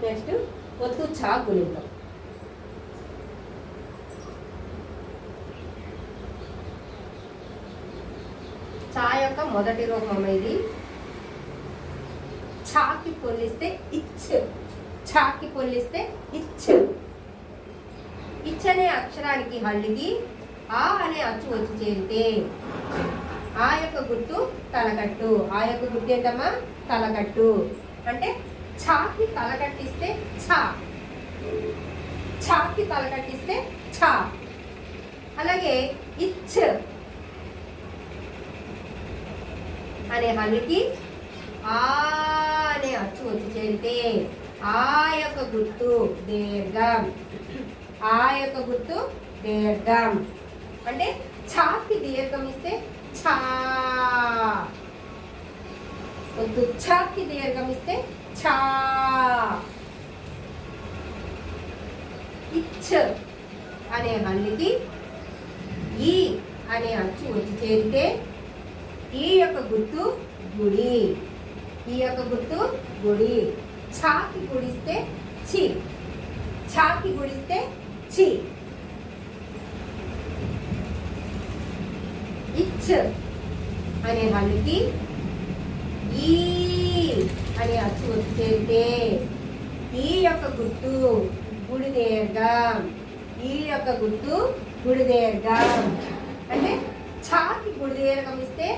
Next ఒత్తు చా గుణితం. చా యొక్క మొదటి రూపం ఇది. ఛాకి పొల్లిస్తే ఇచ్, ఛాకి పొల్లిస్తే ఇచ్. ఇచ్ అనే అక్షరానికి హల్లుకి ఆ అనే అచ్చు వచ్చి చేరితే ఆ యొక్క గుర్తు తలకట్టు. ఆ యొక్క గుర్తు ఏంటమ్మా? తలకట్టు. అంటే ఛాకి తలకట్టిస్తే ఛా, ఛాకి తలకట్టిస్తే ఛా. అలాగే ఇచ్ అనే హల్లుకి ఆ అనే అచ్చు వచ్చి చేరితే ఆ యొక్క గుర్తు దీర్ఘం, ఆ యొక్క గుర్తు దీర్ఘం. అంటే ఛాకి దీర్ఘం ఇస్తే ఛా, ఛాకి దీర్ఘం ఇస్తే ఛా. ఇచ్ అనే హల్లుకి ఈ అనే అచ్చు వచ్చి చేరితే ఈ యొక్క గుర్తు గుడి, ఈ యొక్క గుర్తు గుడి. ఛాకి గుడిస్తే చి, ఛాకి గుడిస్తే చి. ఇచ్ అనే హల్లుకి ఈ అనే అచ్చు వచ్చి చేరితే ఈ యొక్క గుర్తు గుడి దీర్ఘం, ఈ యొక్క గుర్తు గుడి దీర్ఘం. అంటే ఛాకి గుడి దీర్ఘం ఇస్తే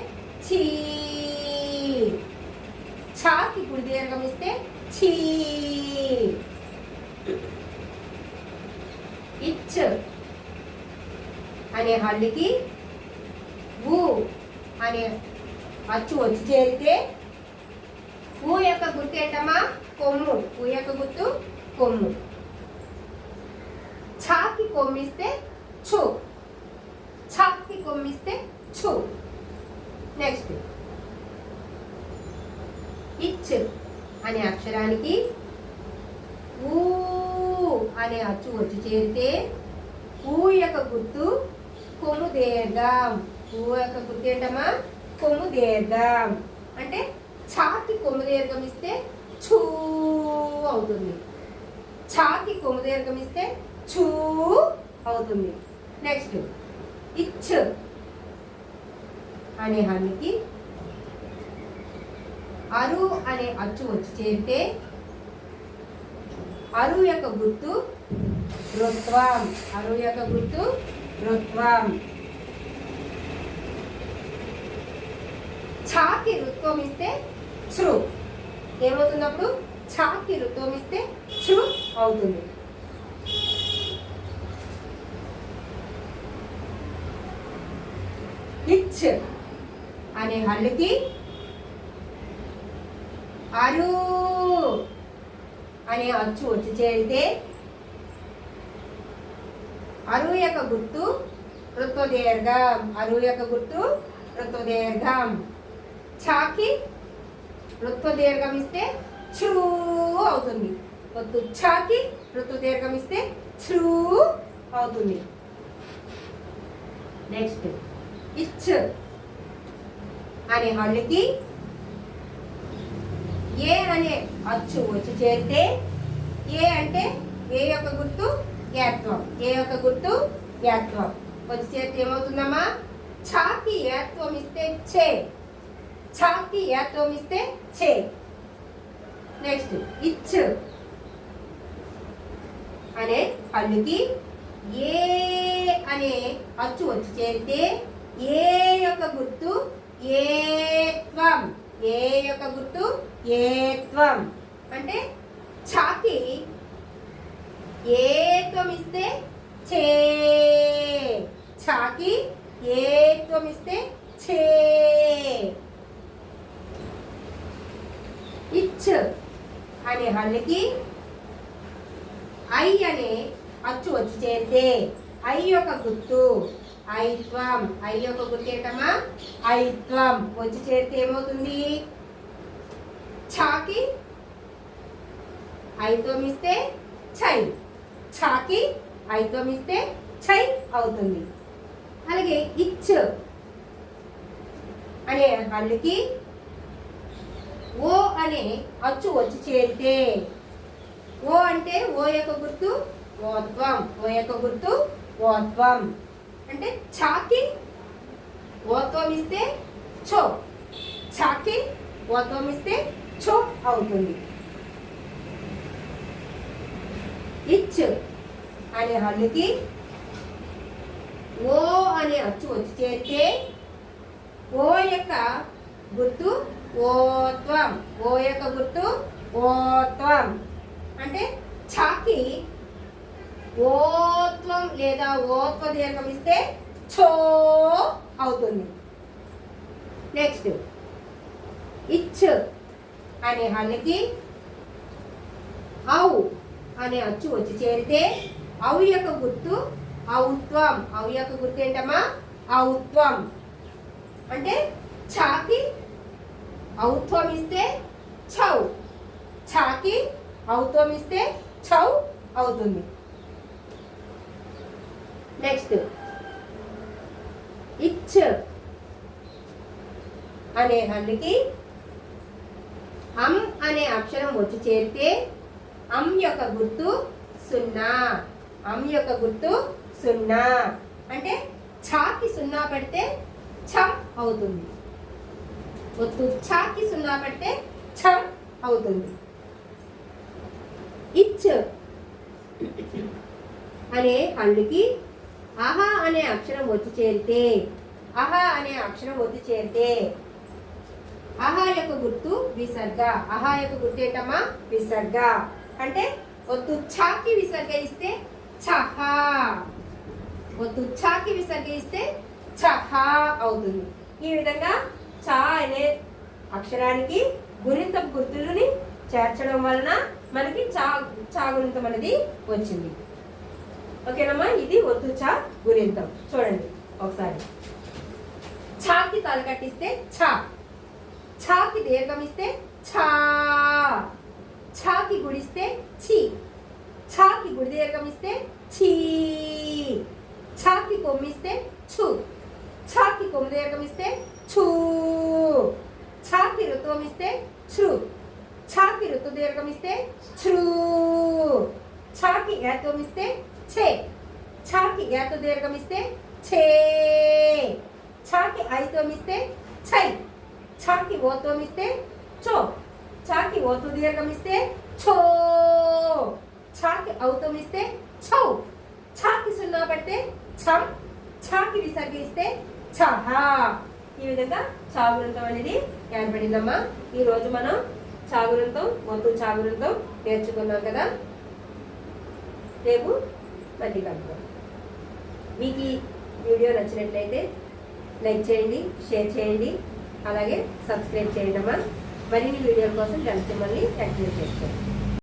ఛీ, ఛాకి గుడి దీర్ఘం ఇస్తే ఛీ. ఇచ్ అనే హల్లుకి ఊ అనే అచ్చు వచ్చి చేరితే ఊ యొక్క గుర్తు ఏంటమ్మా? కొమ్ము. ఊ యొక్క గుర్తు కొమ్ము. ఛాకి కొమ్మిస్తే ఛు, ఛాకి కొమ్మిస్తే ఛు. నెక్స్ట్ ఇచ్ అనే అక్షరానికి ఊ అనే అచ్చు వచ్చి చేరితే ఊ యొక్క గుర్తు కొమ్ము దీర్ఘం. ఊ యొక్క గుర్తు ఏంటమ్మా? కొమ్ము దీర్ఘం. అంటే ఛాకి కొమ్ము దీర్ఘం ఇస్తే ఛూ అవుతుంది, ఛాకి కొమ్ము దీర్ఘం ఇస్తే ఛూ అవుతుంది. నెక్స్ట్ ఇచ్ అనే హల్లుకి అరు అనే అచ్చు వచ్చి చేరితే అరు యొక్క గుర్తు రుత్వం, అరు యొక్క గుర్తు రుత్వం. ఛాకి రుత్వం ఇస్తే శ్రు ఏమవుతుంది? అప్పుడు ఛాకి రుత్వం ఇస్తే శ్రు అవుతుంది. ఇచ్ అనే హల్లుకి అరు అనే అచ్చు వచ్చి చేరితే అరు యొక్క గుర్తు రుత్వ దీర్ఘం, అరు యొక్క గుర్తు రుత్వ దీర్ఘం. ఛాకి రుత్వ దీర్ఘం ఇస్తే ఛూ అవుతుంది. ఛాకి రుత్వ దీర్ఘం ఇస్తే ఛూ అవుతుంది. నెక్స్ట్ ఇచ్ అనే హల్లుకి ఏ అనే అచ్చు వచ్చి చేరితే ఏ అంటే ఏ యొక్క గుర్తు ఏత్వం, ఏ యొక్క గుర్తు ఏత్వం వచ్చి చేరితే ఏమవుతుందమ్మా? ఛాకి ఏత్వం ఇస్తే ఛే, ఛాకి ఏత్వం ఇస్తే ఛే. నెక్స్ట్ ఇచ్ అనే హల్లుకి ఏ అనే అచ్చు వచ్చి చేరితే ఏ యొక్క గుర్తు ఏత్వం, ఏ యొక్క గుర్తు ఏత్వం. అంటే ఛాకి ఏత్వం ఇస్తే ఛే, ఛాకి ఏత్వం ఇస్తే ఛే. ఇచ్ అనే హల్లుకి ఐ అనే అచ్చు వచ్చి చేరితే ఐ యొక్క గుర్తు ఐత్వం, ఐ యొక్క గుర్తు ఏంటమ్మా? ఐత్వం వచ్చి చేరితే ఏమవుతుంది? ఛాకి ఐత్వం ఇస్తే ఛై, ఛాకి ఐత్వం ఇస్తే ఛై అవుతుంది. అలాగే ఇచ్ అనే హల్లుకి ఓ అనే అచ్చు వచ్చి చేరితే ఓ అంటే ఓ యొక్క గుర్తు ఓత్వం. ఓ యొక్క గుర్తు ఓత్వం. అంటే ఛాకి ఓత్వం ఇస్తే ఛో. ఛాకి ఓత్వం ఇస్తే ఛో అవుతుంది. ఇచ్ అనే హల్లుకి ఓ అనే అచ్చు వచ్చి చేరితే ఓ యొక్క గుర్తు ఓత్వం. ఓ యొక్క గుర్తు ఓత్వం. అంటే ఛాకి ఓత్వం లేదా ఓత్వ దీర్ఘం ఇస్తే ఛో అవుతుంది. నెక్స్ట్ ఇచ్ అనే హల్లుకి ఔ అనే అచ్చు వచ్చి చేరితే ఔ యొక్క గుర్తు ఔత్వం. ఔ యొక్క గుర్తు ఏంటమ్మా ఔత్వం. అంటే ఛాకి ఔత్వం ఇస్తే ఛౌ. ఛాకి ఔత్వం ఇస్తే ఛౌ అవుతుంది. నెక్స్ట్ ఇచ్ అనే హల్లుకి అం అనే అక్షరం వచ్చి చేరితే అం యొక్క గుర్తు సున్నా. అం యొక్క గుర్తు సున్నా. అంటే ఛాకి సున్నా పెడితే ఛం అవుతుంది. ఒత్తు ఛాకి సున్నా పెడితే ఛం అవుతుంది. ఇచ్ అనే హల్లుకి ఆహా అనే అక్షరం వచ్చి చేరితే ఆహా అనే అక్షరం వచ్చి చేరితే ఆహా యొక్క గుర్తు విసర్గ. ఆహా యొక్క గుర్తు ఏంటమ్మా విసర్గ. అంటే ఒత్తు ఛాకి విసర్గ ఇస్తే ఛహా. ఒత్తు ఛాకి విసర్గ ఇస్తే ఛహా అవుతుంది. ఈ విధంగా చా అనే అక్షరానికి గుణింతం గుర్తులని చేర్చడం వలన మనకి చా గుణింతం అనేది వచ్చింది. ఓకేనమ్మా, ఇది ఒత్తు చా గుణింతం. చూడండి ఒకసారి. ఛాకి తలకట్టిస్తే ఛా. ఛాకి దీర్ఘం ఇస్తే ఛా. ఛాకి గుడిస్తే ఛీ. ఛాకి గుడి దీర్ఘం ఇస్తే ఛీ. ఛాకి కొమ్మిస్తే ఛు. ఛాకి కొమ్ము దీర్ఘం ఇస్తే ఛూ. ఛాకి ఋతువం ఇస్తే ఛృ. ఛాకి ఋతు దీర్ఘం ఇస్తే ఛృ. ఛాకి ఏత్వం ఇస్తే ఛే. ఛాకి ఏతు దీర్ఘం ఇస్తే ఛే. ఛాకి ఐత్వం ఇస్తే ఛై. ఛాకి ఓత్వం ఇస్తే చో. ఛాకి ఓతు దీర్ఘం ఇస్తే ఛో. ఛాకి ఔత్వం ఇస్తే ఛౌ. ఛాకి సున్నా పడితే ఛం. ఛాకి విసర్గ ఇస్తే ఛహా. ఈ విధంగా చాగురంతం అనేది ఏర్పడిందమ్మా. ఈరోజు మనం చాగురంతం మొత్తం చాగురంతం నేర్చుకున్నాం కదా. రేపు మళ్ళీ కలుద్దాం. మీకు ఈ వీడియో నచ్చినట్లయితే లైక్ చేయండి, షేర్ చేయండి, అలాగే సబ్స్క్రైబ్ చేయండి అమ్మా. మరిన్ని వీడియోల కోసం గంట సింబల్ని యాక్టివేట్ చేసుకోండి.